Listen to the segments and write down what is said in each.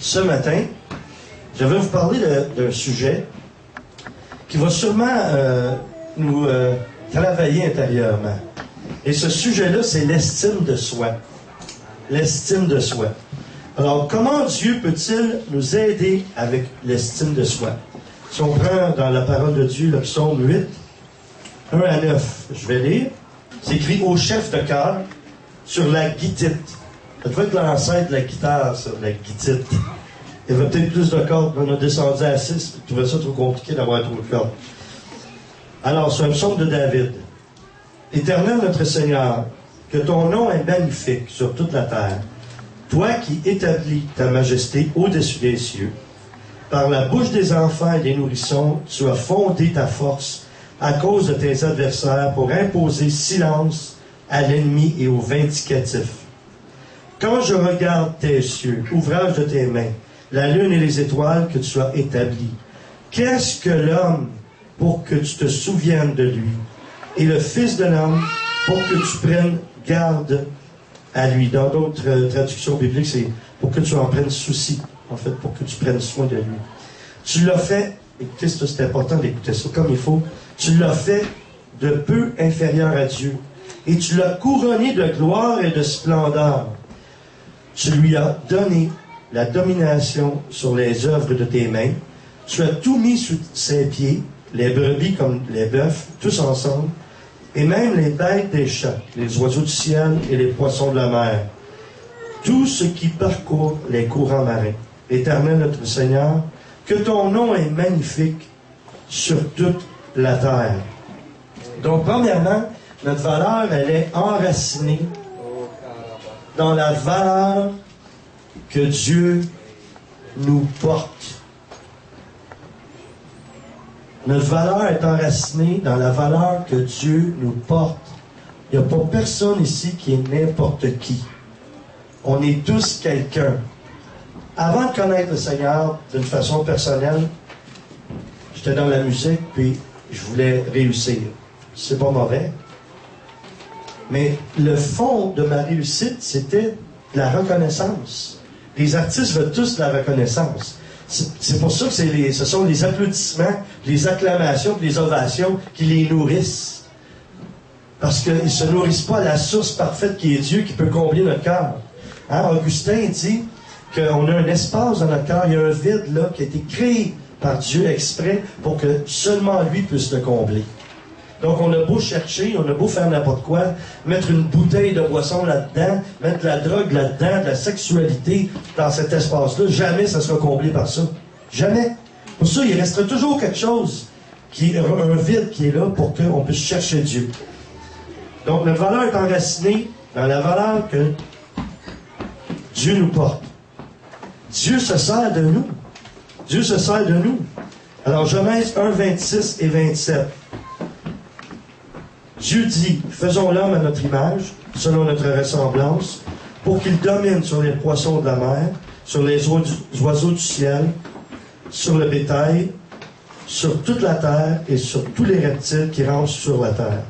ce matin, je vais vous parler d'un sujet qui va sûrement nous travailler intérieurement. Et ce sujet-là, c'est l'estime de soi. L'estime de soi. Alors, comment Dieu peut-il nous aider avec l'estime de soi? Si on prend dans la parole de Dieu le psaume 8, 1 à 9, je vais lire. C'est écrit au chef de chœur sur la guitite. Ça doit être l'ancêtre de la guitare, ça, la guitite. Il y avait peut-être plus de cordes, mais on a descendu à 6. Je trouvais ça trop compliqué d'avoir trop de cordes. Alors, c'est un psaume de David. Éternel notre Seigneur, que ton nom est magnifique sur toute la terre. Toi qui établis ta majesté au-dessus des cieux. Par la bouche des enfants et des nourrissons, tu as fondé ta force à cause de tes adversaires pour imposer silence à l'ennemi et au vindicatif. Quand je regarde tes cieux, ouvrage de tes mains, la lune et les étoiles que tu as établies, qu'est-ce que l'homme pour que tu te souviennes de lui, et le Fils de l'homme pour que tu prennes garde à lui. Dans d'autres traductions bibliques, c'est pour que tu en prennes souci, en fait, pour que tu prennes soin de lui. Tu l'as fait, écoutez, c'est important d'écouter ça comme il faut, tu l'as fait de peu inférieur à Dieu, et tu l'as couronné de gloire et de splendeur. Tu lui as donné la domination sur les œuvres de tes mains. Tu as tout mis sous ses pieds, les brebis comme les bœufs, tous ensemble, et même les bêtes des champs, les oiseaux du ciel et les poissons de la mer. Tout ce qui parcourt les courants marins. Éternel notre Seigneur, que ton nom est magnifique sur toute la terre. Donc, premièrement, notre valeur, elle est enracinée dans la valeur que Dieu nous porte. Notre valeur est enracinée dans la valeur que Dieu nous porte. Il n'y a pas personne ici qui est n'importe qui. On est tous quelqu'un. Avant de connaître le Seigneur d'une façon personnelle, j'étais dans la musique, puis je voulais réussir. C'est pas mauvais. Mais le fond de ma réussite, c'était la reconnaissance. Les artistes veulent tous la reconnaissance. C'est pour ça que ce sont les applaudissements, les acclamations, les ovations qui les nourrissent. Parce qu'ils ne se nourrissent pas à la source parfaite qui est Dieu, qui peut combler notre cœur. Hein? Augustin dit qu'on a un espace dans notre cœur, il y a un vide là qui a été créé par Dieu exprès pour que seulement lui puisse le combler. Donc on a beau chercher, on a beau faire n'importe quoi, mettre une bouteille de boisson là-dedans, mettre de la drogue là-dedans, de la sexualité dans cet espace-là, jamais ça sera comblé par ça. Jamais. Pour ça, il restera toujours quelque chose, un vide qui est là pour qu'on puisse chercher Dieu. Donc notre valeur est enracinée dans la valeur que Dieu nous porte. Dieu se sert de nous. Dieu se sert de nous. Alors Genèse 1, 26 et 27. Dieu dit, faisons l'homme à notre image, selon notre ressemblance, pour qu'il domine sur les poissons de la mer, sur les oiseaux du ciel, sur le bétail, sur toute la terre et sur tous les reptiles qui rampent sur la terre.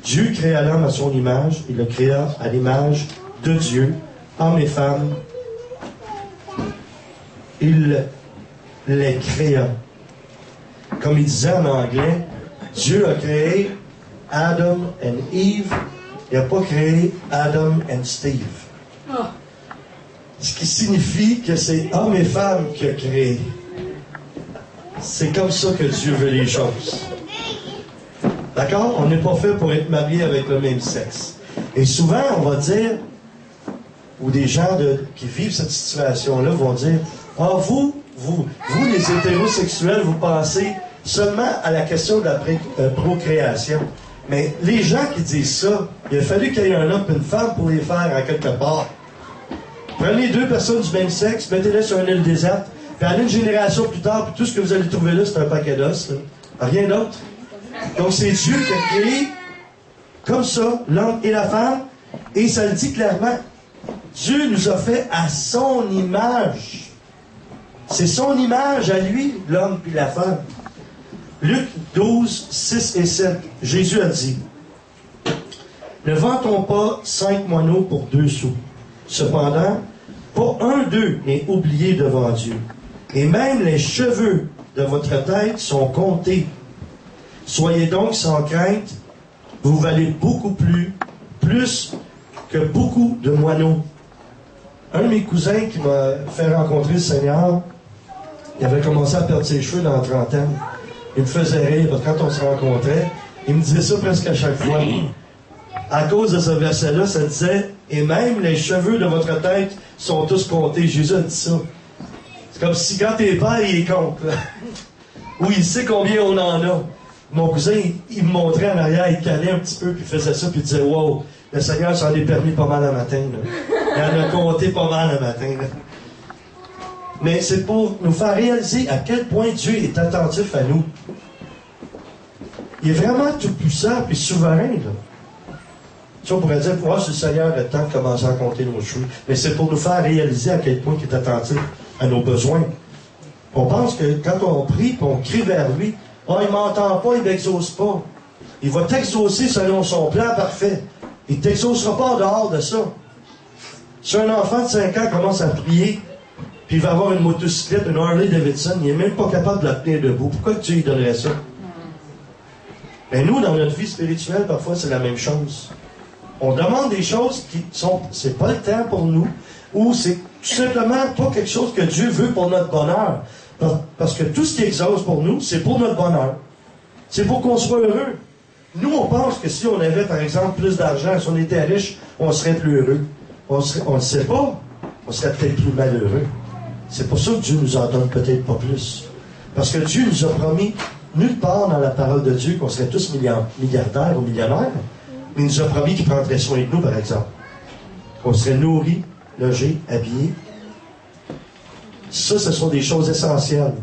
Dieu créa l'homme à son image, il le créa à l'image de Dieu, hommes et femmes. Il les créa. Comme il disait en anglais, Dieu a créé Adam and Eve, il n'a pas créé Adam and Steve. Oh. Ce qui signifie que c'est hommes et femmes qui a créé. C'est comme ça que Dieu veut les choses. D'accord? On n'est pas fait pour être marié avec le même sexe. Et souvent, on va dire, ou des gens qui vivent cette situation-là vont dire, « Ah, vous, les hétérosexuels, vous pensez seulement à la question de la procréation. » Mais les gens qui disent ça, il a fallu qu'il y ait un homme et une femme pour les faire en quelque part. Prenez deux personnes du même sexe, mettez-les sur une île déserte, puis allez une génération plus tard, puis tout ce que vous allez trouver là, c'est un paquet d'os. Rien d'autre. Donc c'est Dieu qui a créé comme ça, l'homme et la femme, et ça le dit clairement. Dieu nous a fait à son image. C'est son image à lui, l'homme et la femme. Luc 12, 6 et 7, Jésus a dit, « Ne vantons pas 5 moineaux pour 2 sous. Cependant, Pas un d'eux n'est oublié devant Dieu. Et même les cheveux de votre tête sont comptés. Soyez donc sans crainte, vous valez beaucoup plus que beaucoup de moineaux. Un de mes cousins qui m'a fait rencontrer le Seigneur, il avait commencé à perdre ses cheveux dans la trentaine. Il me faisait rire, parce que quand on se rencontrait, il me disait ça presque à chaque fois. À cause de ce verset-là, ça disait « Et même les cheveux de votre tête sont tous comptés. » Jésus a dit ça. C'est comme si quand t'es père, il est compte. Ou il sait combien on en a. Mon cousin, il me montrait en arrière, il calait un petit peu, puis il faisait ça, puis il disait « Wow, le Seigneur s'en est permis pas mal le matin. Là. Il en a compté pas mal le matin. Là. » Mais c'est pour nous faire réaliser à quel point Dieu est attentif à nous. Il est vraiment tout-puissant et souverain. Là. Tu sais, on pourrait dire, oh, c'est le Seigneur, le temps de commencer à compter nos cheveux. Mais c'est pour nous faire réaliser à quel point il est attentif à nos besoins. On pense que quand on prie et on crie vers lui, oh, il ne m'entend pas, il ne m'exauce pas. Il va t'exaucer selon son plan parfait. Il ne t'exaucera pas en dehors de ça. Si un enfant de 5 ans commence à prier, puis il va avoir une motocyclette, une Harley Davidson, il n'est même pas capable de la tenir debout. Pourquoi tu lui donnerais ça? Mais nous, dans notre vie spirituelle, parfois, c'est la même chose. On demande des choses qui sont... C'est pas le temps pour nous, ou c'est tout simplement pas quelque chose que Dieu veut pour notre bonheur. Parce que tout ce qui exauce pour nous, c'est pour notre bonheur. C'est pour qu'on soit heureux. Nous, on pense que si on avait, par exemple, plus d'argent, si on était riche, on serait plus heureux. On ne le sait pas. On serait peut-être plus malheureux. C'est pour ça que Dieu nous en donne peut-être pas plus. Parce que Dieu nous a promis, nulle part dans la parole de Dieu, qu'on serait tous milliardaires ou millionnaires, mais il nous a promis qu'il prendrait soin de nous, par exemple. Qu'on serait nourris, logés, habillés. Ça, ce sont des choses essentielles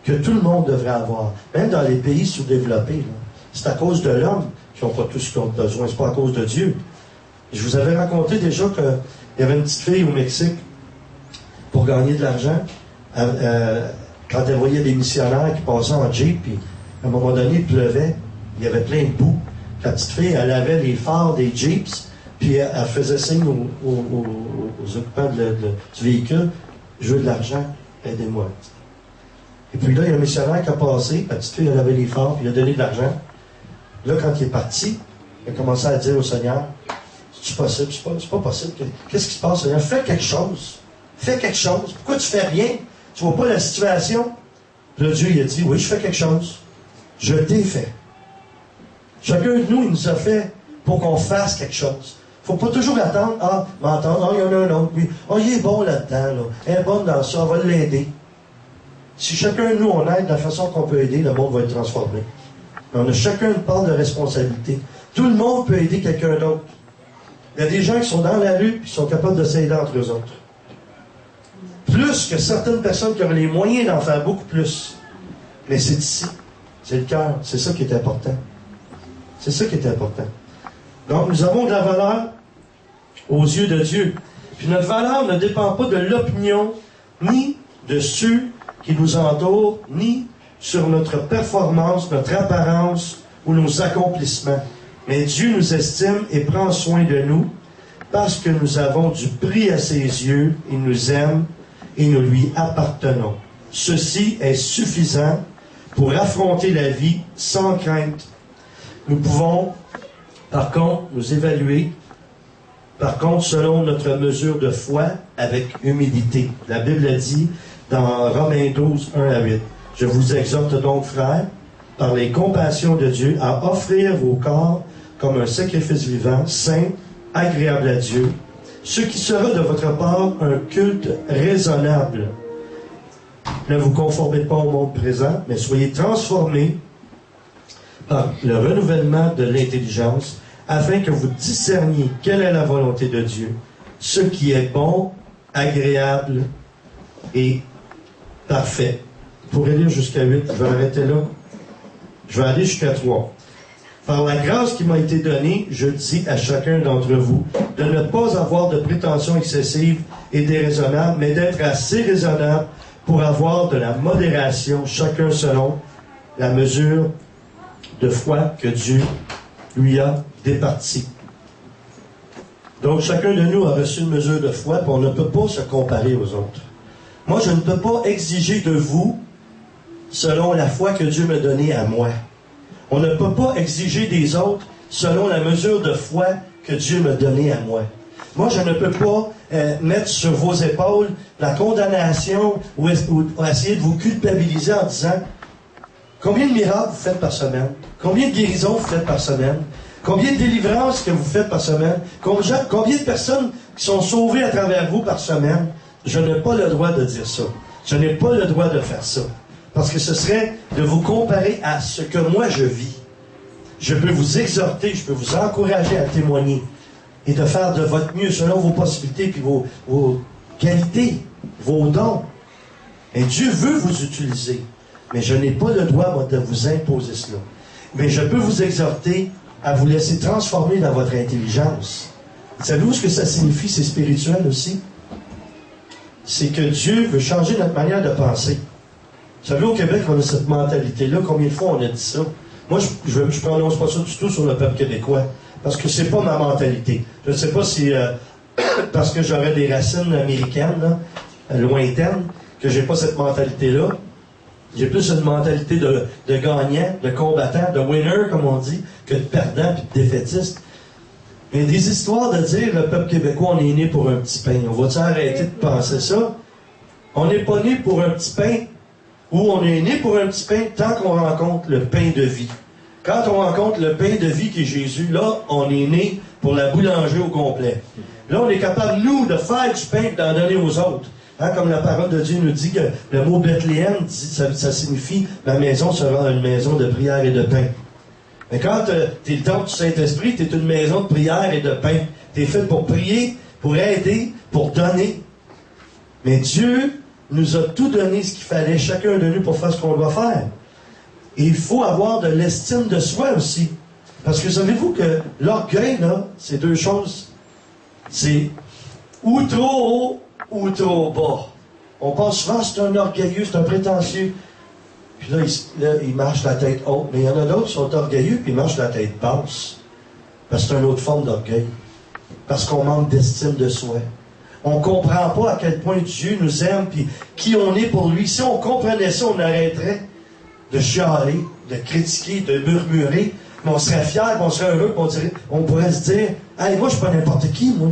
que tout le monde devrait avoir. Même dans les pays sous-développés. C'est à cause de l'homme qu'ils n'ont pas tout ce qu'ils ont besoin. C'est pas à cause de Dieu. Je vous avais raconté déjà qu'il y avait une petite fille au Mexique pour gagner de l'argent, quand elle voyait des missionnaires qui passaient en Jeep, puis à un moment donné, il pleuvait, il y avait plein de boue. La petite fille, elle avait les phares des Jeeps, puis elle faisait signe aux occupants du véhicule, « Je veux de l'argent, aidez-moi. » Et puis là, il y a un missionnaire qui a passé, la petite fille, elle avait les phares, puis il a donné de l'argent. Là, quand il est parti, il a commencé à dire au Seigneur, « C'est possible, c'est pas possible. Qu'est-ce qui se passe, Seigneur? Fais quelque chose. Fais quelque chose. Pourquoi tu fais rien? Tu vois pas la situation? » Puis là, Dieu, il a dit, oui, je fais quelque chose. Je t'ai fait. Chacun de nous, il nous a fait pour qu'on fasse quelque chose. Il ne faut pas toujours attendre, ah, m'entendre, ah, il y en a un autre, puis, ah, il est bon là-dedans, là. Elle est bonne dans ça, on va l'aider. Si chacun de nous, on aide de la façon qu'on peut aider, le monde va être transformé. Mais on a chacun une part de responsabilité. Tout le monde peut aider quelqu'un d'autre. Il y a des gens qui sont dans la rue et qui sont capables de s'aider entre eux autres. Plus que certaines personnes qui ont les moyens d'en faire beaucoup plus. Mais c'est ici. C'est le cœur. C'est ça qui est important. C'est ça qui est important. Donc, nous avons de la valeur aux yeux de Dieu. Puis notre valeur ne dépend pas de l'opinion, ni de ceux qui nous entourent, ni sur notre performance, notre apparence ou nos accomplissements. Mais Dieu nous estime et prend soin de nous parce que nous avons du prix à ses yeux, il nous aime et nous lui appartenons. Ceci est suffisant pour affronter la vie sans crainte. Nous pouvons, par contre, nous évaluer, selon notre mesure de foi, avec humilité. La Bible dit dans Romains 12, 1 à 8, « Je vous exhorte donc, frères, par les compassions de Dieu, à offrir vos corps comme un sacrifice vivant, saint, agréable à Dieu, ce qui sera de votre part un culte raisonnable. Ne vous conformez pas au monde présent, mais soyez transformés par le renouvellement de l'intelligence, afin que vous discerniez quelle est la volonté de Dieu, ce qui est bon, agréable et parfait. Vous pourrez lire jusqu'à 8, je vais arrêter là. Je vais aller jusqu'à 3. Par la grâce qui m'a été donnée, je dis à chacun d'entre vous de ne pas avoir de prétentions excessives et déraisonnables, mais d'être assez raisonnable pour avoir de la modération, chacun selon la mesure de foi que Dieu lui a départie. Donc, chacun de nous a reçu une mesure de foi, puis on ne peut pas se comparer aux autres. Moi, je ne peux pas exiger de vous selon la foi que Dieu m'a donnée à moi. On ne peut pas exiger des autres selon la mesure de foi que Dieu m'a donnée à moi. Moi, je ne peux pas mettre sur vos épaules la condamnation ou essayer de vous culpabiliser en disant combien de miracles vous faites par semaine? Combien de guérisons vous faites par semaine? Combien de délivrances que vous faites par semaine? Combien de personnes qui sont sauvées à travers vous par semaine? Je n'ai pas le droit de dire ça. Je n'ai pas le droit de faire ça. Parce que ce serait de vous comparer à ce que moi je vis. Je peux vous exhorter, je peux vous encourager à témoigner et de faire de votre mieux selon vos possibilités puis vos qualités, vos dons. Et Dieu veut vous utiliser. Mais je n'ai pas le droit, moi, de vous imposer cela. Mais je peux vous exhorter à vous laisser transformer dans votre intelligence. Savez-vous ce que ça signifie? C'est spirituel aussi. C'est que Dieu veut changer notre manière de penser. Vous savez, au Québec, on a cette mentalité-là. Combien de fois on a dit ça? Moi, je ne prononce pas ça du tout sur le peuple québécois. Parce que c'est pas ma mentalité. Je ne sais pas si parce que j'aurais des racines américaines, là, lointaines, que j'ai pas cette mentalité-là. J'ai plus une mentalité de gagnant, de combattant, de winner, comme on dit, que de perdant puis de défaitiste. Mais des histoires de dire, le peuple québécois, on est né pour un petit pain. On va-tu arrêter de penser ça? On n'est pas né pour un petit pain, ou on est né pour un petit pain tant qu'on rencontre le pain de vie. Quand on rencontre le pain de vie qui est Jésus, là, on est né pour la boulangerie au complet. Là, on est capable, nous, de faire du pain et d'en donner aux autres. Hein, comme la parole de Dieu nous dit que le mot Bethléem, ça signifie « ma maison sera une maison de prière et de pain ». Mais quand tu es le temple du Saint-Esprit, tu es une maison de prière et de pain. Tu es fait pour prier, pour aider, pour donner. Mais Dieu nous a tout donné ce qu'il fallait, chacun de nous, pour faire ce qu'on doit faire. Et il faut avoir de l'estime de soi aussi. Parce que savez-vous que l'orgueil, là, c'est deux choses. C'est ou trop haut ou trop bas. On pense souvent c'est un orgueilleux, c'est un prétentieux. Puis là, il marche la tête haute. Mais il y en a d'autres qui sont orgueilleux puis ils marchent la tête basse. Parce que c'est une autre forme d'orgueil. Parce qu'on manque d'estime de soi. On ne comprend pas à quel point Dieu nous aime puis qui on est pour lui. Si on comprenait ça, on arrêterait de chialer, de critiquer, de murmurer. Mais on serait fiers, on serait heureux, on pourrait se dire « Hey, moi, je suis pas n'importe qui, moi.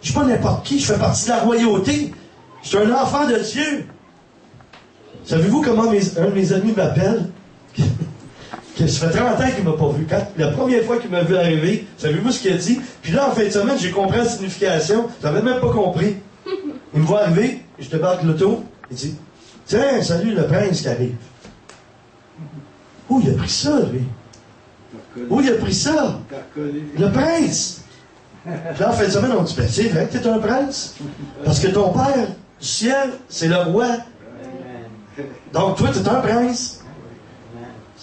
Je suis pas n'importe qui, je fais partie de la royauté. Je suis un enfant de Dieu. » Savez-vous comment un de mes amis m'appelle? Que ça fait 30 ans qu'il ne m'a pas vu. La première fois qu'il m'a vu arriver, savez-vous ce qu'il a dit? Puis là, en fin de semaine, j'ai compris la signification. Je n'avais même pas compris. Il me voit arriver, je débarque de l'auto, il dit « Tiens, salut le prince qui arrive. » Où il a pris ça, lui? Où il a pris ça? Le prince! Puis là, en fin de semaine, on dit, ben, c'est vrai que t'es un prince. Parce que ton père du ciel, c'est le roi. Donc, toi, t'es un prince.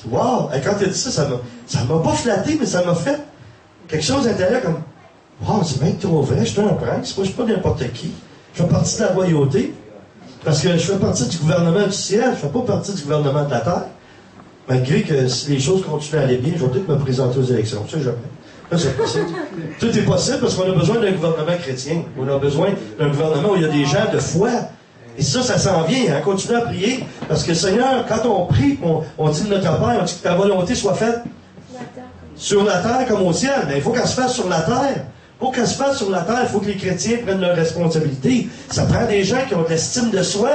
Wow! Et quand il a dit ça, ça m'a pas flatté, mais ça m'a fait quelque chose d'intérieur comme, wow, c'est bien trop vrai, je suis un prince. Moi, je suis pas n'importe qui. Je fais partie de la royauté. Parce que je fais partie du gouvernement du ciel, je fais pas partie du gouvernement de la terre. Malgré que si les choses continuent à aller bien, je vais peut-être me présenter aux élections. Tu sais, jamais. Là, c'est possible. Tout est possible parce qu'on a besoin d'un gouvernement chrétien. On a besoin d'un gouvernement où il y a des gens de foi. Et ça s'en vient. Hein? Continuez à prier. Parce que Seigneur, quand on prie, on dit de notre Père, on dit que ta volonté soit faite sur la terre comme au ciel. Mais il faut qu'elle se fasse sur la terre. Pour qu'elle se fasse sur la terre, il faut que les chrétiens prennent leurs responsabilités. Ça prend des gens qui ont de l'estime de soi.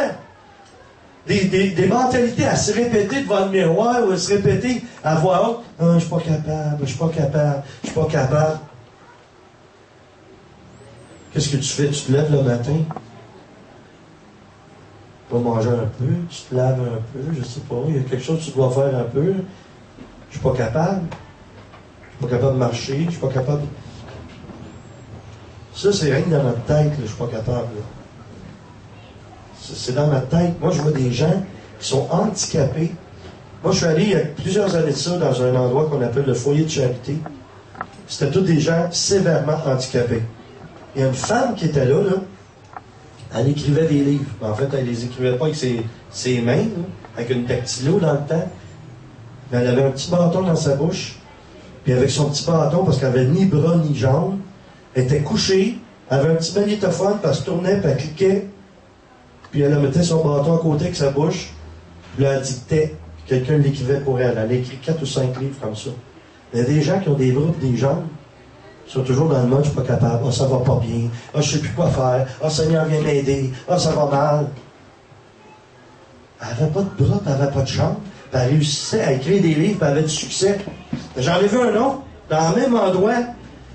Des mentalités à se répéter devant le miroir ou à se répéter à voix haute. « Ah, je suis pas capable, je suis pas capable, je suis pas capable. » Qu'est-ce que tu fais? Tu te lèves le matin? Tu vas manger un peu, tu te laves un peu, je sais pas, il y a quelque chose que tu dois faire un peu. Je suis pas capable. Je suis pas capable de marcher, je suis pas capable. Ça, c'est rien que dans notre tête, là, je suis pas capable. Là. C'est dans ma tête. Moi, je vois des gens qui sont handicapés. Moi, je suis allé il y a plusieurs années de ça dans un endroit qu'on appelle le foyer de charité. C'était tous des gens sévèrement handicapés. Il y a une femme qui était là, elle écrivait des livres. En fait, elle les écrivait pas avec ses mains, là, avec une dactylo dans le temps. Mais elle avait un petit bâton dans sa bouche. Puis avec son petit bâton, parce qu'elle avait ni bras ni jambes, Elle était couchée, elle avait un petit magnétophone, puis elle se tournait, puis elle cliquait, puis elle mettait son bâton à côté avec sa bouche, puis elle dictait, puis quelqu'un l'écrivait pour elle. Elle a écrit 4 ou 5 livres comme ça. Il y a des gens qui ont des bras et des jambes, qui sont toujours dans le mode « je suis pas capable »,« ah, ça va pas bien »,« ah, je sais plus quoi faire »,« ah, Seigneur, viens m'aider »,« ah, ça va mal ». Elle avait pas de bras, puis elle avait pas de jambes, puis elle réussissait à écrire des livres, puis elle avait du succès. J'en ai vu un autre, dans le même endroit,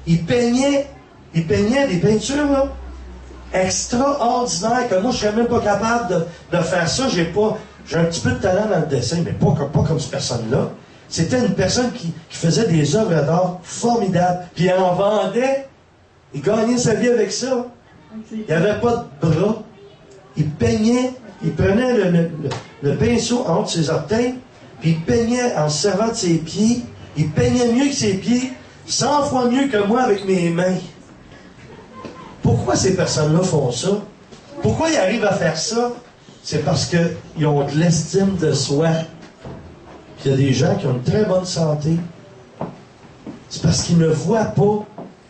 il peignait des peintures, là, extraordinaires, que moi, je serais même pas capable de faire ça. J'ai un petit peu de talent dans le dessin, mais pas comme cette personne-là. C'était une personne qui faisait des œuvres d'art formidables, puis elle en vendait, il gagnait sa vie avec ça. Il n'y avait pas de bras. Il peignait, il prenait le pinceau entre ses orteils, puis il peignait en se servant de ses pieds. Il peignait mieux que ses pieds, 100 fois mieux que moi avec mes mains. Pourquoi ces personnes-là font ça? Pourquoi ils arrivent à faire ça? C'est parce qu'ils ont de l'estime de soi. Puis il y a des gens qui ont une très bonne santé. C'est parce qu'ils ne voient pas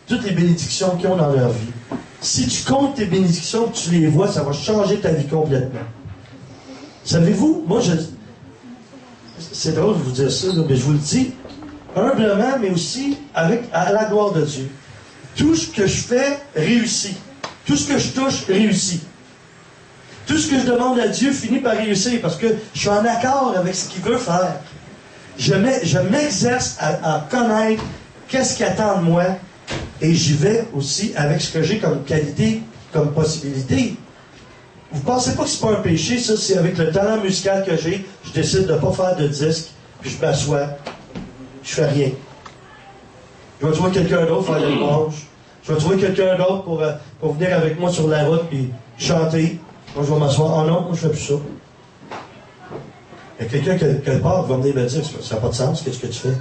toutes les bénédictions qu'ils ont dans leur vie. Si tu comptes tes bénédictions, que tu les vois, ça va changer ta vie complètement. Savez-vous, moi, c'est drôle de vous dire ça, là, mais je vous le dis, humblement, mais aussi à la gloire de Dieu. Tout ce que je fais réussit. Tout ce que je touche réussit. Tout ce que je demande à Dieu finit par réussir parce que je suis en accord avec ce qu'il veut faire. Je m'exerce à connaître qu'est-ce qu'il attend de moi et j'y vais aussi avec ce que j'ai comme qualité, comme possibilité. Vous pensez pas que c'est pas un péché, ça? C'est avec le talent musical que j'ai, je décide de ne pas faire de disque, puis je m'assois, je fais rien. Je vais trouver quelqu'un d'autre faire des louanges. Je vais trouver quelqu'un d'autre pour venir avec moi sur la route puis chanter. Moi, je vais m'asseoir. Ah non, moi, je fais plus ça. Il y a quelqu'un quelque part qui va venir me dire ça n'a pas de sens, qu'est-ce que tu fais?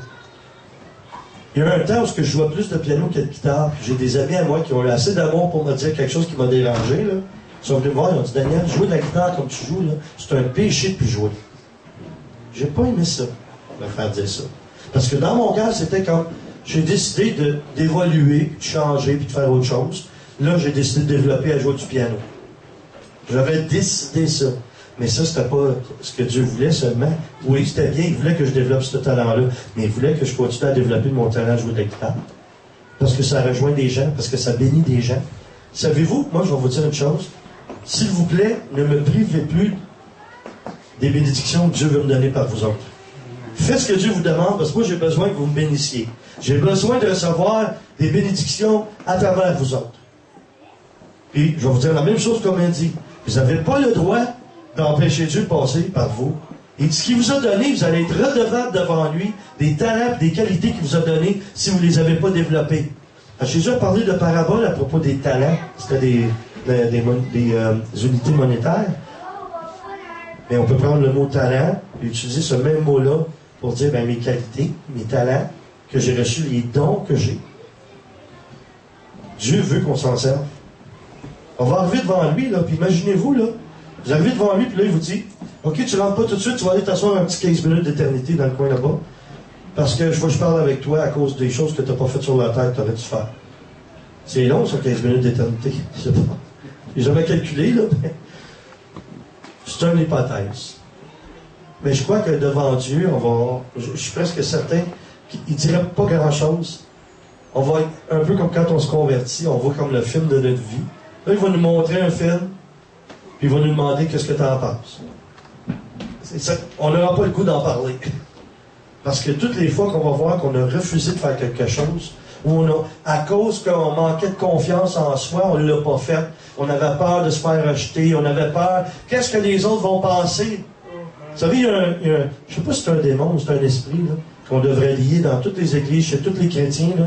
Il y a eu un temps où je jouais plus de piano que de guitare. J'ai des amis à moi qui ont eu assez d'amour pour me dire quelque chose qui m'a dérangé. Là. Ils sont venus me voir, ils ont dit Daniel, jouer de la guitare comme tu joues, là, c'est un péché de plus jouer. J'ai pas aimé ça, me faire dire ça. Parce que dans mon cas, c'était comme j'ai décidé d'évoluer, de changer, puis de faire autre chose. Là, j'ai décidé de développer à jouer du piano. J'avais décidé ça. Mais ça, c'était pas ce que Dieu voulait seulement. Oui, c'était bien, il voulait que je développe ce talent-là, mais il voulait que je continue à développer mon talent à jouer de la guitare. Parce que ça rejoint des gens, parce que ça bénit des gens. Savez-vous, moi, je vais vous dire une chose. S'il vous plaît, ne me privez plus des bénédictions que Dieu veut me donner par vous autres. Faites ce que Dieu vous demande, parce que moi, j'ai besoin que vous me bénissiez. J'ai besoin de recevoir des bénédictions à travers vous autres. Puis, je vais vous dire la même chose comme il dit. Vous n'avez pas le droit d'empêcher Dieu de passer par vous. Et ce qu'il vous a donné, vous allez être redevable devant lui des talents et des qualités qu'il vous a donné si vous ne les avez pas développés. Alors, Jésus a parlé de paraboles à propos des talents. C'était des unités monétaires. Mais on peut prendre le mot talent et utiliser ce même mot-là pour dire mes qualités, mes talents que j'ai reçus, les dons que j'ai. Dieu veut qu'on s'en serve. On va arriver devant lui, là, puis imaginez-vous, là, vous arrivez devant lui, puis là, il vous dit, OK, tu ne rentres pas tout de suite, tu vas aller t'asseoir un petit 15 minutes d'éternité dans le coin là-bas, parce que je parle avec toi à cause des choses que tu n'as pas faites sur la terre que tu aurais dû faire. C'est long, ça, 15 minutes d'éternité. Je sais pas. J'ai jamais calculé, là, mais c'est une hypothèse. Mais je crois que devant Dieu, je suis presque certain qu'il ne dirait pas grand-chose. On va être un peu comme quand on se convertit, on voit comme le film de notre vie. Là, il va nous montrer un film, puis il va nous demander qu'est-ce que tu en penses. On n'aura pas le goût d'en parler. Parce que toutes les fois qu'on va voir qu'on a refusé de faire quelque chose, ou à cause qu'on manquait de confiance en soi, on ne l'a pas fait, on avait peur de se faire rejeter, on avait peur, qu'est-ce que les autres vont penser? Vous savez, je ne sais pas si c'est un démon ou c'est un esprit, là, qu'on devrait lier dans toutes les églises, chez tous les chrétiens, là.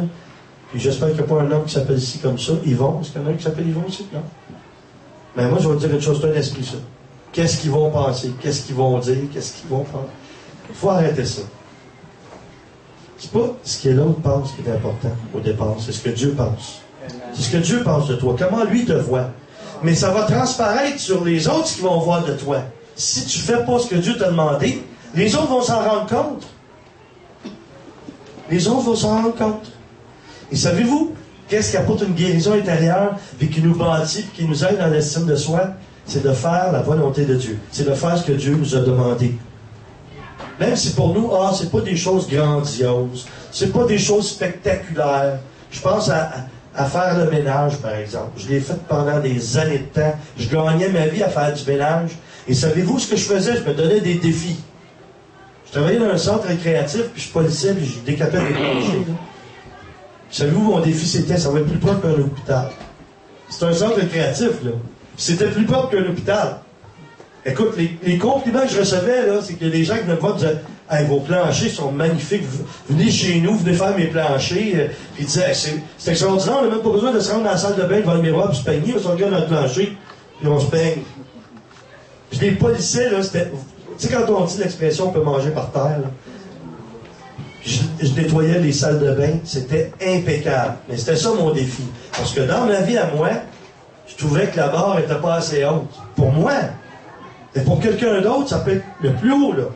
Puis j'espère qu'il n'y a pas un homme qui s'appelle ici comme ça, Yvon. Est-ce qu'il y en a un qui s'appelle Yvon aussi? Non. Mais moi, je vais vous dire une chose, c'est un esprit, ça. Qu'est-ce qu'ils vont penser? Qu'est-ce qu'ils vont dire? Qu'est-ce qu'ils vont faire? Il faut arrêter ça. C'est pas ce que l'autre pense qui est important au départ, c'est ce que Dieu pense. C'est ce que Dieu pense de toi. Comment lui te voit. Mais ça va transparaître sur les autres ce qu'ils vont voir de toi. Si tu ne fais pas ce que Dieu t'a demandé, les autres vont s'en rendre compte. Les autres vont s'en rendre compte. Et savez-vous, Qu'est-ce qui apporte une guérison intérieure, puis qui nous bâtit, puis qui nous aide dans l'estime de soi? C'est de faire la volonté de Dieu. C'est de faire ce que Dieu nous a demandé. Même si pour nous, c'est pas des choses grandioses, c'est pas des choses spectaculaires. Je pense à faire le ménage, par exemple. Je l'ai fait pendant des années de temps. Je gagnais ma vie à faire du ménage. Et savez-vous ce que je faisais? Je me donnais des défis. Je travaillais dans un centre récréatif, puis je polissais, puis je décapais des planchers. Savez-vous, mon défi, c'était, ça va être plus propre qu'un hôpital. C'est un centre récréatif, là. C'était plus propre qu'un hôpital. Écoute, les compliments que je recevais, là, c'est que les gens qui venaient me voir disaient « Hey, vos planchers sont magnifiques, venez chez nous, venez faire mes planchers. » Puis ils disaient hey, « C'est extraordinaire, on n'a même pas besoin de se rendre dans la salle de bain devant le miroir puis se peigner, on se regarde dans le plancher, puis on se peigne. » Puis les policiers, là, c'était... Tu sais, quand on dit l'expression « on peut manger par terre », là, je nettoyais les salles de bain, c'était impeccable. Mais c'était ça mon défi. Parce que dans ma vie à moi, je trouvais que la barre n'était pas assez haute. Pour moi. Et pour quelqu'un d'autre, ça peut être le plus haut, là.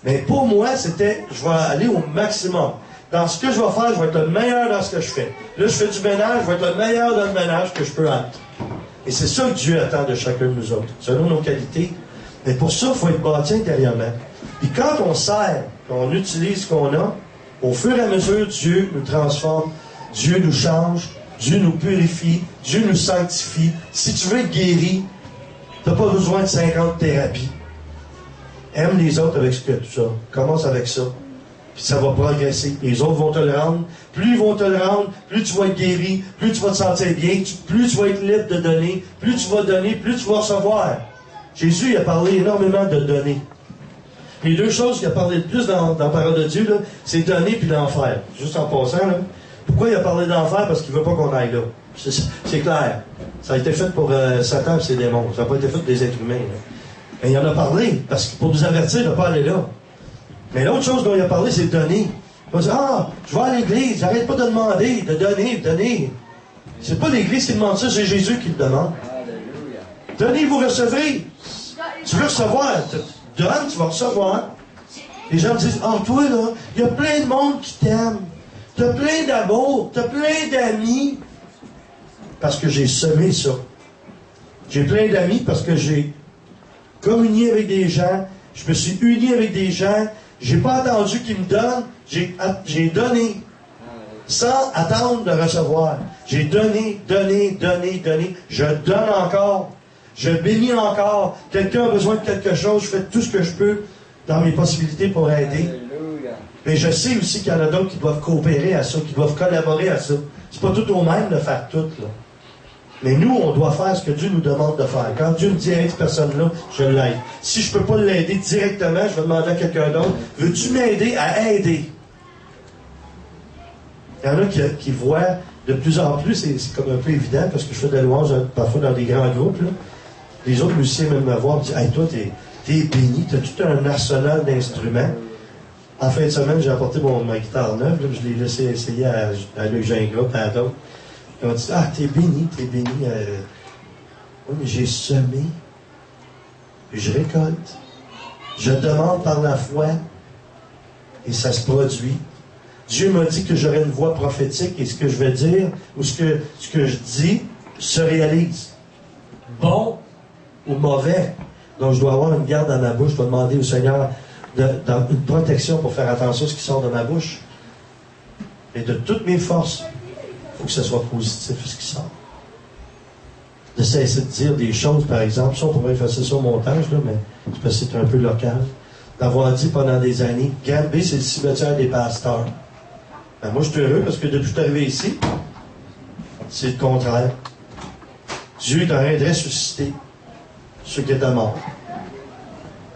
Mais pour moi, c'était, je vais aller au maximum. Dans ce que je vais faire, je vais être le meilleur dans ce que je fais. Là, je fais du ménage, je vais être le meilleur dans le ménage que je peux être. Et c'est ça que Dieu attend de chacun de nous autres, selon nos qualités. Mais pour ça, il faut être bâti intérieurement. Puis quand on sert, qu'on utilise ce qu'on a, au fur et à mesure, Dieu nous transforme, Dieu nous change, Dieu nous purifie, Dieu nous sanctifie. Si tu veux être guéri, tu n'as pas besoin de 50 thérapies. Aime les autres avec ce que tu as. Commence avec ça. Puis ça va progresser. Les autres vont te le rendre. Plus ils vont te le rendre, plus tu vas être guéri, plus tu vas te sentir bien, plus tu vas être libre de donner, plus tu vas donner, plus tu vas recevoir. Jésus il a parlé énormément de donner. Les deux choses qu'il a parlé le plus dans la parole de Dieu, là, c'est donner puis l'enfer. Juste en passant, là. Pourquoi il a parlé d'enfer? Parce qu'il ne veut pas qu'on aille là. C'est clair. Ça a été fait pour Satan et ses démons. Ça n'a pas été fait pour des êtres humains. Là. Mais il en a parlé, parce que pour nous avertir de ne pas aller là. Mais l'autre chose dont il a parlé, c'est donner. Il va dire, je vais à l'église, j'arrête pas de demander, de donner. C'est pas l'église qui demande ça, c'est Jésus qui le demande. Donnez, vous recevrez. Tu veux recevoir. Donne, tu vas recevoir. Les gens me disent, toi, là, il y a plein de monde qui t'aime. T'as plein d'amour, t'as plein d'amis. Parce que j'ai semé ça. J'ai plein d'amis parce que j'ai communié avec des gens, je me suis uni avec des gens, j'ai pas attendu qu'ils me donnent, j'ai donné. Sans attendre de recevoir. J'ai donné. Je donne encore. Je bénis encore. Quelqu'un a besoin de quelque chose, je fais tout ce que je peux dans mes possibilités pour aider. Mais je sais aussi qu'il y en a d'autres qui doivent coopérer à ça, qui doivent collaborer à ça. C'est pas tout au même de faire tout, là. Mais nous, on doit faire ce que Dieu nous demande de faire. Quand Dieu me dit, hey, cette personne-là, je l'aide. Si je peux pas l'aider directement, je vais demander à quelqu'un d'autre, veux-tu m'aider à aider? Il y en a qui voient de plus en plus, c'est comme un peu évident, parce que je fais des louanges parfois dans des grands groupes, là. Les autres musiciens même me voir, me disent, hey, toi, t'es béni, t'as tout un arsenal d'instruments. En fin de semaine, j'ai apporté ma guitare neuve, là, je l'ai laissé essayer à Luc Gingras et à d'autres. Ils ont dit, t'es béni. Oui, mais j'ai semé, puis je récolte. Je demande par la foi, et ça se produit. Dieu m'a dit que j'aurais une voix prophétique, et ce que je vais dire, ou ce que je dis, se réalise. Bon ou mauvais. Donc, je dois avoir une garde dans ma bouche, je dois demander au Seigneur une protection pour faire attention à ce qui sort de ma bouche. Et de toutes mes forces, il faut que ce soit positif, ce qui sort. De cesser de dire des choses, par exemple, ça, on pourrait effacer ça au montage, là, mais c'est parce que c'est un peu local. D'avoir dit pendant des années, Granby, c'est le cimetière des pasteurs. Ben, moi, je suis heureux parce que depuis que je suis arrivé ici, c'est le contraire. Dieu est en train de ressusciter ceux qui étaient morts.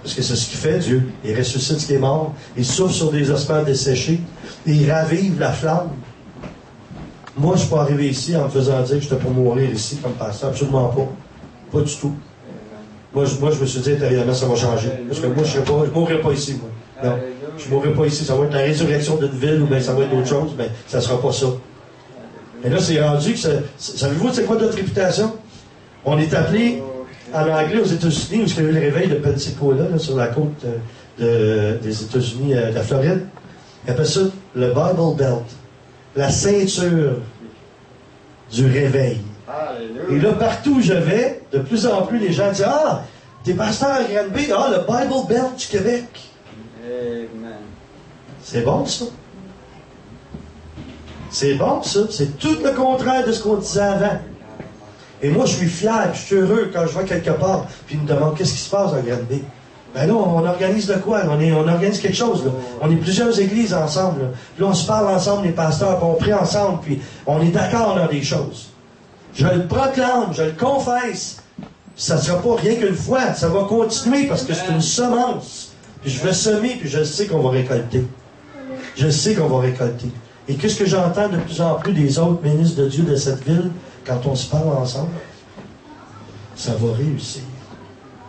Parce que c'est ce qu'il fait, Dieu. Il ressuscite ce qui est mort. Il souffle sur des ossements desséchés. Et il ravive la flamme. Moi, je ne suis pas arrivé ici en me faisant dire que j'étais pour mourir ici comme pasteur. Absolument pas. Pas du tout. Moi, je me suis dit intérieurement, ça va changer. Parce que moi, je ne mourrai pas ici, moi. Non. Je ne mourrai pas ici. Ça va être la résurrection d'une ville ou bien ça va être autre chose, mais ça ne sera pas ça. Mais là, c'est rendu que savez-vous, c'est quoi notre réputation? On est appelé en anglais aux États-Unis, où il y a eu le réveil de Pensacola, là, sur la côte des États-Unis, de la Floride. Ils appellent ça le Bible Belt. La ceinture du réveil. Et là, partout où je vais, de plus en plus, les gens disent « Ah, t'es pasteur à Granby, ah, le Bible Belt du Québec. » C'est bon, ça. C'est bon, ça. C'est tout le contraire de ce qu'on disait avant. Et moi, je suis fier, je suis heureux quand je vais quelque part, puis ils me demandent qu'est-ce qui se passe à Granby. Ben là, on organise de quoi? On organise quelque chose, là. On est plusieurs églises ensemble, là. Puis là, on se parle ensemble, les pasteurs, puis on prie ensemble, puis on est d'accord dans des choses. Je le proclame, je le confesse. Ça ne sera pas rien qu'une fois, ça va continuer parce que c'est une semence. Puis je vais semer, puis je sais qu'on va récolter. Je sais qu'on va récolter. Et qu'est-ce que j'entends de plus en plus des autres ministres de Dieu de cette ville, quand on se parle ensemble? Ça va réussir.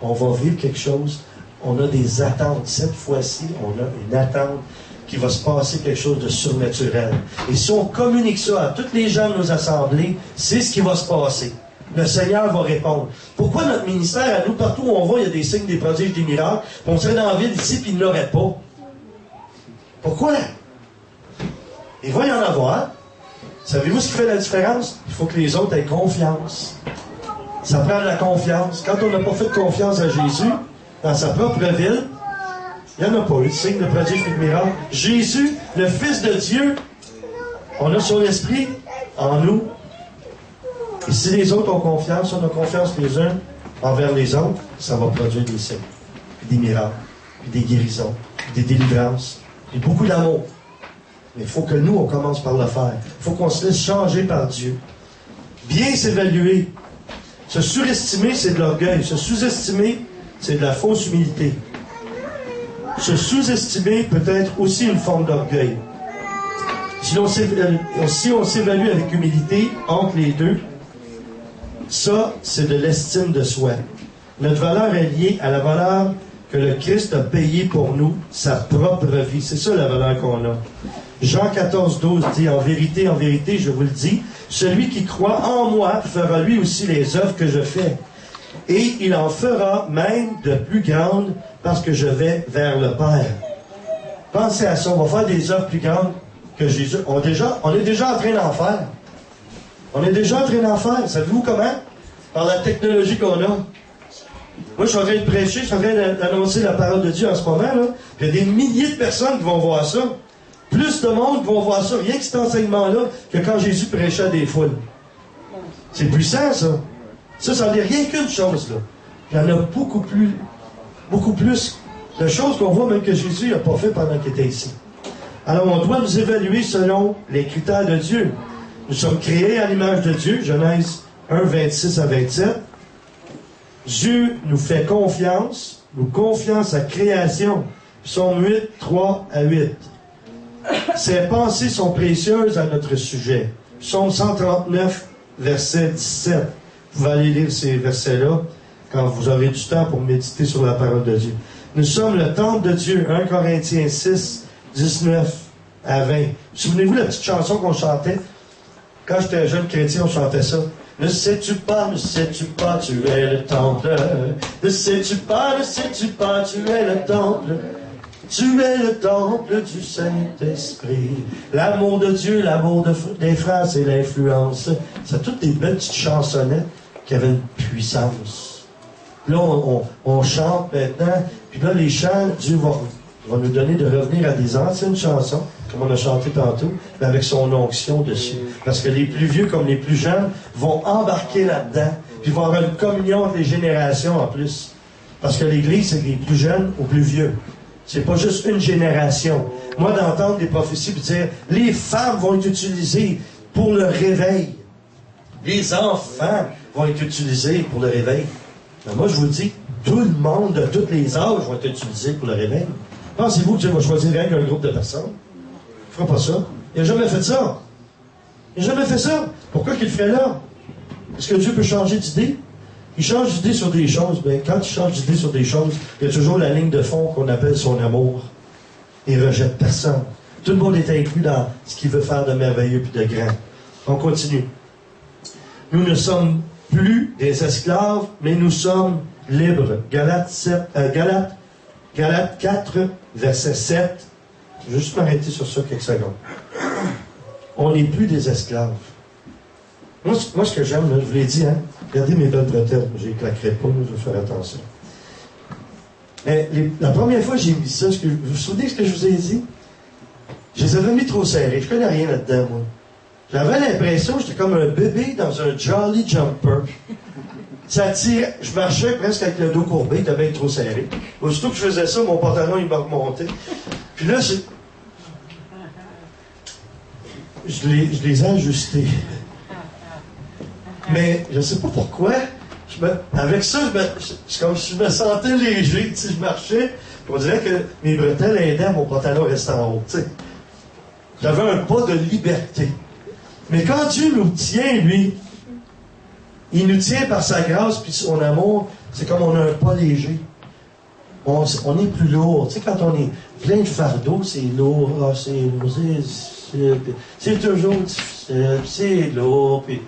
On va vivre quelque chose. On a des attentes. Cette fois-ci, on a une attente qu'il va se passer quelque chose de surnaturel. Et si on communique ça à toutes les gens de nos assemblées, c'est ce qui va se passer. Le Seigneur va répondre. Pourquoi notre ministère, à nous, partout où on va, il y a des signes, des prodiges, des miracles, puis on serait dans la ville ici, puis il ne l'aurait pas? Pourquoi? Il va y en avoir. Savez-vous ce qui fait la différence? Il faut que les autres aient confiance. Ça prend de la confiance. Quand on n'a pas fait de confiance à Jésus, dans sa propre ville, il n'y en a pas eu de signe de prodige et de miracle. Jésus, le Fils de Dieu, on a son esprit en nous. Et si les autres ont confiance, on a confiance les uns envers les autres, ça va produire des signes, puis des miracles, puis des guérisons, puis des délivrances, puis beaucoup d'amour. Mais il faut que nous, on commence par le faire. Il faut qu'on se laisse changer par Dieu. Bien s'évaluer. Se surestimer, c'est de l'orgueil. Se sous-estimer, c'est de la fausse humilité. Se sous-estimer peut être aussi une forme d'orgueil. Si on s'évalue avec humilité, entre les deux, ça, c'est de l'estime de soi. Notre valeur est liée à la valeur que le Christ a payée pour nous, sa propre vie. C'est ça la valeur qu'on a. Jean 14, 12 dit, en vérité, je vous le dis, celui qui croit en moi fera lui aussi les œuvres que je fais. Et il en fera même de plus grandes parce que je vais vers le Père. Pensez à ça, on va faire des œuvres plus grandes que Jésus. On est déjà en train d'en faire. On est déjà en train d'en faire. Savez-vous comment? Par la technologie qu'on a. Moi, je suis en train de prêcher, je suis en train d'annoncer la parole de Dieu en ce moment, là. Puis il y a des milliers de personnes qui vont voir ça. Plus de monde vont voir ça, rien que cet enseignement-là, que quand Jésus prêchait à des foules. C'est puissant, ça. Ça n'est rien qu'une chose, là. Il y en a beaucoup plus de choses qu'on voit même que Jésus n'a pas fait pendant qu'il était ici. Alors, on doit nous évaluer selon les critères de Dieu. Nous sommes créés à l'image de Dieu, Genèse 1, 26 à 27. Dieu nous fait confiance, nous confions sa création. Psaume 8, 3 à 8. Ses pensées sont précieuses à notre sujet. Psaume 139, verset 17. Vous allez lire ces versets-là quand vous aurez du temps pour méditer sur la parole de Dieu. Nous sommes le temple de Dieu. 1 Corinthiens 6, 19 à 20. Souvenez-vous la petite chanson qu'on chantait? Quand j'étais jeune chrétien, on chantait ça. Ne sais-tu pas, tu es le temple. Ne sais-tu pas, tu es le temple. Tu es le temple du Saint-Esprit. L'amour de Dieu, l'amour des frères, c'est l'influence. C'est toutes des belles petites chansonnettes qui avaient une puissance. Là, on chante maintenant. Puis là, les chants, Dieu va nous donner de revenir à des anciennes chansons, comme on a chanté tantôt, mais avec son onction dessus. Parce que les plus vieux comme les plus jeunes vont embarquer là-dedans, puis vont avoir une communion entre les générations en plus. Parce que l'Église, c'est des plus jeunes aux plus vieux. C'est pas juste une génération. Moi, d'entendre des prophéties et dire les femmes vont être utilisées pour le réveil. Les enfants vont être utilisés pour le réveil. Mais moi, je vous dis, tout le monde de tous les âges vont être utilisés pour le réveil. Pensez-vous que Dieu va choisir rien qu'un groupe de personnes? Il ne fera pas ça. Il n'a jamais fait ça. Il n'a jamais fait ça. Pourquoi qu'il le ferait là? Est-ce que Dieu peut changer d'idée? Il change d'idée sur des choses, mais quand il change d'idée sur des choses, il y a toujours la ligne de fond qu'on appelle son amour. Il ne rejette personne. Tout le monde est inclus dans ce qu'il veut faire de merveilleux et de grand. On continue. Nous ne sommes plus des esclaves, mais nous sommes libres. Galates 4, verset 7. Je vais juste m'arrêter sur ça quelques secondes. On n'est plus des esclaves. Moi, ce que j'aime, là, je vous l'ai dit, hein, regardez mes belles bretelles, je les claquerai pas, là, je vais faire attention. Mais la première fois que j'ai mis ça, vous vous souvenez de ce que je vous ai dit? Je les avais mis trop serrés, je connais rien là-dedans, moi. J'avais l'impression que j'étais comme un bébé dans un Jolly Jumper. Ça tirait, je marchais presque avec le dos courbé, il était bien trop serré. Aussitôt que je faisais ça, mon pantalon, il m'a remonté. Puis là, je les ai ajustés. Mais je sais pas pourquoi. Avec ça, c'est comme si je me sentais léger. Tu sais, je marchais, on dirait que mes bretelles aidaient à mon pantalon restait en haut. Tu sais. J'avais un pas de liberté. Mais quand Dieu nous tient, lui, il nous tient par sa grâce puis son amour, c'est comme on a un pas léger. On est plus lourd. Tu sais, quand on est plein de fardeaux, c'est lourd. Ah, c'est lourd, c'est toujours difficile, c'est lourd. Puis...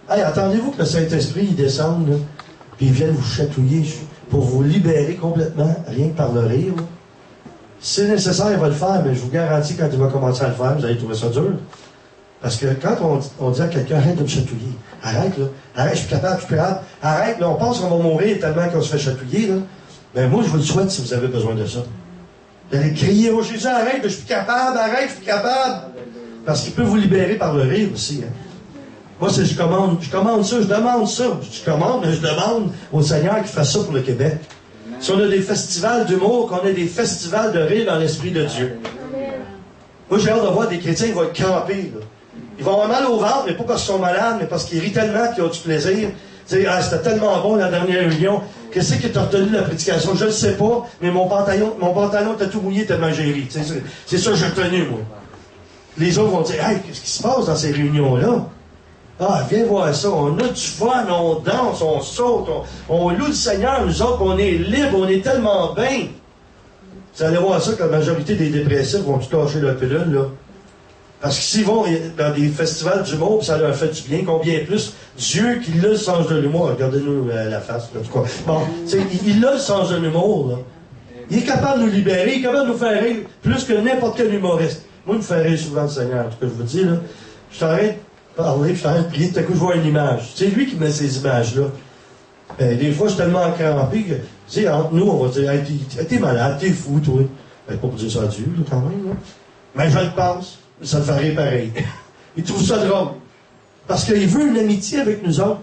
Hey, attendez-vous que le Saint-Esprit il descende, là, puis il vienne vous chatouiller pour vous libérer complètement, rien que par le rire. Là. Si c'est nécessaire, il va le faire, mais je vous garantis, quand il va commencer à le faire, vous allez trouver ça dur. Parce que quand on dit à quelqu'un, arrête de me chatouiller, arrête, là, arrête, je suis capable, arrête, là, on pense qu'on va mourir tellement qu'on se fait chatouiller, là. Ben, moi, je vous le souhaite si vous avez besoin de ça. Vous allez crier, oh Jésus, arrête, je suis capable, arrête, je suis capable. Parce qu'il peut vous libérer par le rire aussi, hein. Moi, je commande ça, je demande ça. Je commande, mais je demande au Seigneur qu'il fasse ça pour le Québec. Si on a des festivals d'humour, qu'on a des festivals de rire dans l'Esprit de Dieu. Moi, j'ai hâte de voir des chrétiens, ils vont être crampés, là. Ils vont avoir mal au ventre, mais pas parce qu'ils sont malades, mais parce qu'ils rient tellement qu'ils ont du plaisir. Tu sais, ah, c'était tellement bon la dernière réunion. Qu'est-ce que tu as retenu de la prédication? Je ne sais pas, mais mon pantalon était tout mouillé tellement j'ai ri. C'est ça que j'ai retenu, moi. Les autres vont dire, hey, qu'est-ce qui se passe dans ces réunions-là? Ah, viens voir ça, on a du fun, on danse, on saute, on loue le Seigneur, nous autres, on est libres, on est tellement bien. Vous allez voir ça que la majorité des dépressifs vont tout lâcher leur pilule, là. Parce que s'ils vont dans des festivals d'humour, puis ça leur fait du bien, combien plus Dieu qui a le sens de l'humour, regardez-nous la face, là, tout cas. Bon, il a le sens de l'humour, là. Il est capable de nous libérer, il est capable de nous faire rire plus que n'importe quel humoriste. Moi, il me fait rire souvent le Seigneur, en tout cas, je vous dis, là. Je t'arrête de parler, puis je t'arrête de prier, tout à coup, je vois une image. C'est lui qui met ces images-là. Des fois, je suis tellement crampé que, tu sais, entre nous, on va dire, hey, t'es malade, t'es fou, toi. Ben, pas pour dire ça à Dieu, là, quand même, là. Mais je le pense. Ça le fait rire pareil. Il trouve ça drôle. Parce qu'il veut une amitié avec nous autres.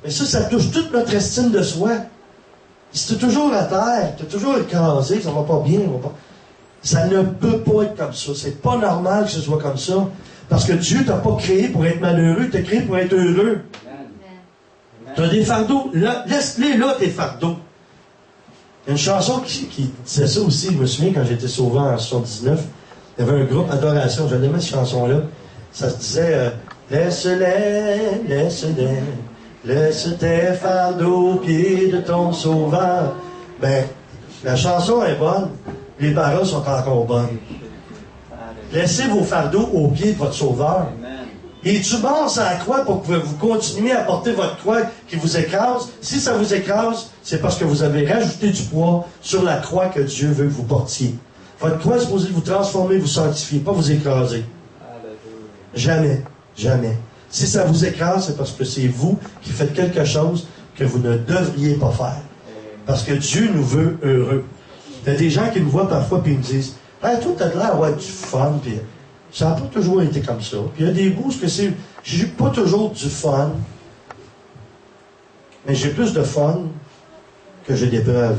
Mais ça touche toute notre estime de soi. Si t'es toujours à terre, t'es toujours écrasé, ça va pas bien, ça ne peut pas être comme ça. C'est pas normal que ce soit comme ça. Parce que Dieu t'a pas créé pour être malheureux, t'as créé pour être heureux. T'as des fardeaux. Laisse-les là, tes fardeaux. Il y a une chanson qui disait ça aussi. Je me souviens quand j'étais sauvé en 79. Il y avait un groupe Adoration, j'aimais cette chanson-là. Ça se disait laisse-les, laisse-les, laisse tes fardeaux aux pieds de ton sauveur. Ben, la chanson est bonne, les paroles sont encore bonnes. Laissez vos fardeaux aux pieds de votre sauveur. Et tu mort sur la croix pour que vous continuiez à porter votre croix qui vous écrase. Si ça vous écrase, c'est parce que vous avez rajouté du poids sur la croix que Dieu veut que vous portiez. Votre croix est supposée vous transformer, vous sanctifier, pas vous écraser. Jamais, jamais. Si ça vous écrase, c'est parce que c'est vous qui faites quelque chose que vous ne devriez pas faire. Parce que Dieu nous veut heureux. Il y a des gens qui me voient parfois et me disent « Hey, toi, t'as l'air d'avoir du fun. » Puis ça n'a pas toujours été comme ça. Puis il y a des bouts que c'est... J'ai pas toujours du fun. Mais j'ai plus de fun que j'ai d'épreuves.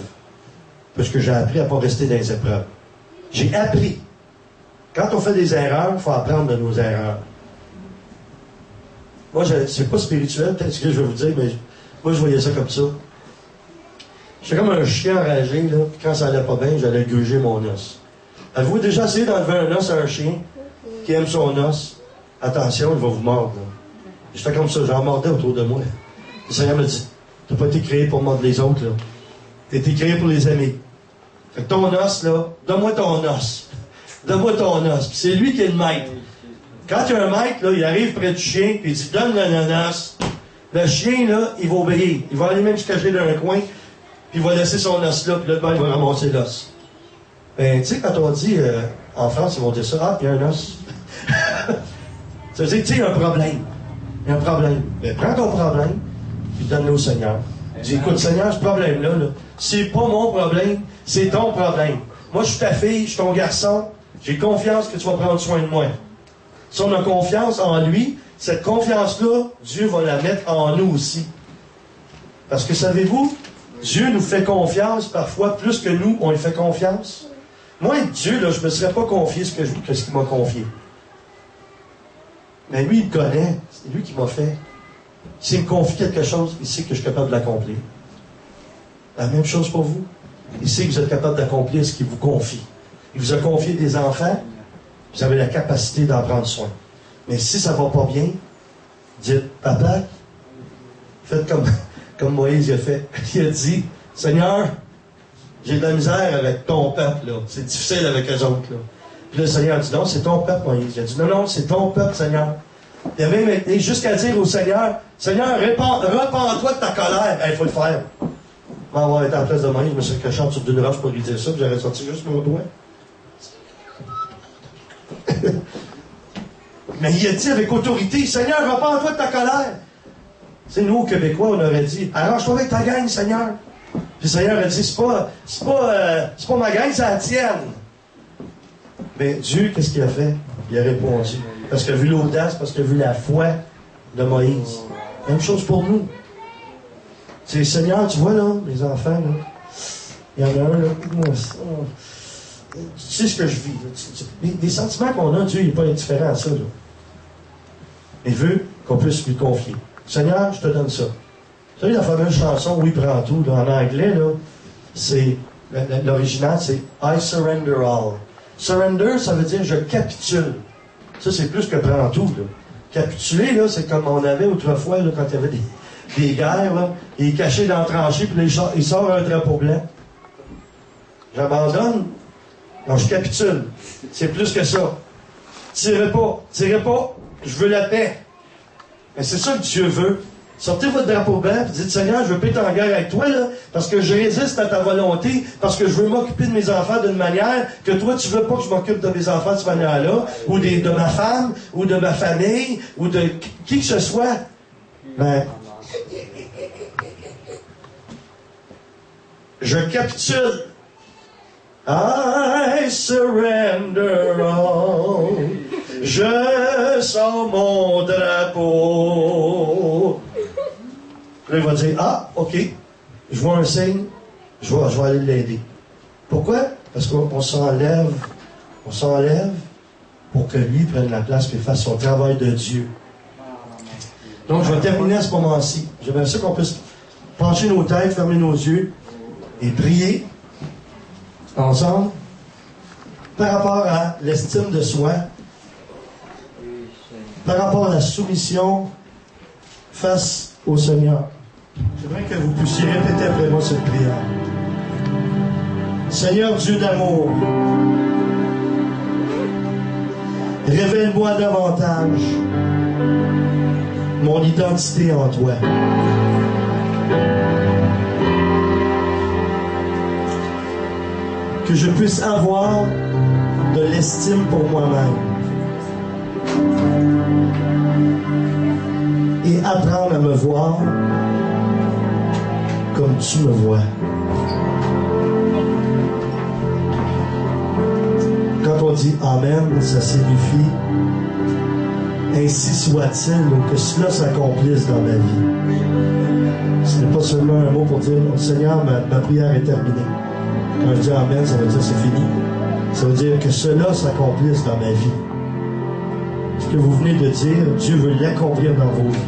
Parce que j'ai appris à ne pas rester dans les épreuves. J'ai appris. Quand on fait des erreurs, il faut apprendre de nos erreurs. Moi, c'est pas spirituel, peut-être ce que je vais vous dire, mais moi, je voyais ça comme ça. J'étais comme un chien enragé, là, puis quand ça allait pas bien, j'allais gruger mon os. Avez-vous déjà essayé d'enlever un os à un chien qui aime son os? Attention, il va vous mordre. J'étais comme ça, j'en mordais autour de moi. Le Seigneur me dit, t'as pas été créé pour mordre les autres, là. T'as été créé pour les aimer. Fait que ton os, là, donne-moi ton os. Donne-moi ton os. Puis c'est lui qui est le maître. Quand il y a un maître, là, il arrive près du chien, puis il dit, donne l'ananas. Le chien, là, il va obéir. Il va aller même se cacher dans un coin, puis il va laisser son os là, puis là, il va ramasser l'os. Ben, tu sais, quand on dit, en France, ils vont dire ça, ah, il y a un os. Ça veut dire, tu sais, il y a un problème. Il y a un problème. Mais prends ton problème, puis donne-le au Seigneur. Dis, écoute, Seigneur, ce problème-là, là, c'est pas mon problème, c'est ton problème. Moi, je suis ta fille, je suis ton garçon, j'ai confiance que tu vas prendre soin de moi. Si on a confiance en lui, cette confiance-là, Dieu va la mettre en nous aussi. Parce que, savez-vous, Dieu nous fait confiance parfois plus que nous, on lui fait confiance. Moi, Dieu, là, je ne me serais pas confié ce qu'il m'a confié. Mais lui, il me connaît. C'est lui qui m'a fait. S'il me confie quelque chose, il sait que je suis capable de l'accomplir. La même chose pour vous. Il sait que vous êtes capable d'accomplir ce qu'il vous confie. Il vous a confié des enfants, vous avez la capacité d'en prendre soin. Mais si ça ne va pas bien, dites, papa, faites comme Moïse a fait. Il a dit, Seigneur, j'ai de la misère avec ton peuple, là. C'est difficile avec eux autres, là. Puis le Seigneur a dit, non, c'est ton peuple, Moïse. Il a dit, non, c'est ton peuple, Seigneur. Il a même été jusqu'à dire au Seigneur, Seigneur, repens-toi de ta colère. Il faut le faire. Moi, avoir été en place de Moïse, je me suis caché en dessous d'une roche pour lui dire ça, puis j'aurais sorti juste mon doigt. Mais il a dit avec autorité, Seigneur, repens-toi de ta colère. C'est nous, Québécois, on aurait dit, arrange-toi avec ta gang, Seigneur. Puis le Seigneur a dit, c'est pas ma gang, c'est la tienne. Mais Dieu, qu'est-ce qu'il a fait? Il a répondu. Parce qu'il a vu l'audace, parce qu'il a vu la foi de Moïse. Même chose pour nous. C'est Seigneur, tu vois, là, les enfants, là, il y en a un, là, moi, tu sais ce que je vis. Là, les sentiments qu'on a, Dieu, il n'est pas indifférent à ça, là. Il veut qu'on puisse lui confier. Seigneur, je te donne ça. Vous savez, la fameuse chanson, Oui, prends tout, là, en anglais, là, c'est, l'original, c'est I surrender all. Surrender, ça veut dire je capitule. Ça, c'est plus que prends tout, là. Capituler, là, c'est comme on avait autrefois, là, quand il y avait des guerres, là. Il est caché dans la tranchée, puis là, il sort un drapeau blanc. J'abandonne. Non, je capitule. C'est plus que ça. Tirez pas. Je veux la paix. Mais c'est ça que Dieu veut. Sortez votre drapeau blanc et dites, Seigneur, je veux pas être en guerre avec toi, là, parce que je résiste à ta volonté, parce que je veux m'occuper de mes enfants d'une manière que toi, tu veux pas que je m'occupe de mes enfants de cette manière-là, ou de ma femme, ou de ma famille, ou de qui que ce soit. Ben, je capitule. I surrender all. Je sors mon drapeau. Là, il va dire, ah, OK, je vois un signe, je vais aller l'aider. Pourquoi? Parce qu'on s'enlève pour que lui prenne la place et fasse son travail de Dieu. Donc, je vais terminer à ce moment-ci. J'aimerais ça qu'on puisse pencher nos têtes, fermer nos yeux et prier ensemble par rapport à l'estime de soi, par rapport à la soumission face au Seigneur. J'aimerais que vous puissiez répéter après moi cette prière. Seigneur Dieu d'amour, révèle-moi davantage mon identité en toi. Que je puisse avoir de l'estime pour moi-même et apprendre à me voir comme tu me vois. Quand on dit Amen, ça signifie ainsi soit-il, que cela s'accomplisse dans ma vie. Ce n'est pas seulement un mot pour dire Seigneur, ma prière est terminée. Quand je dis Amen, ça veut dire c'est fini. Ça veut dire que cela s'accomplisse dans ma vie. Ce que vous venez de dire, Dieu veut l'accomplir dans vos vies.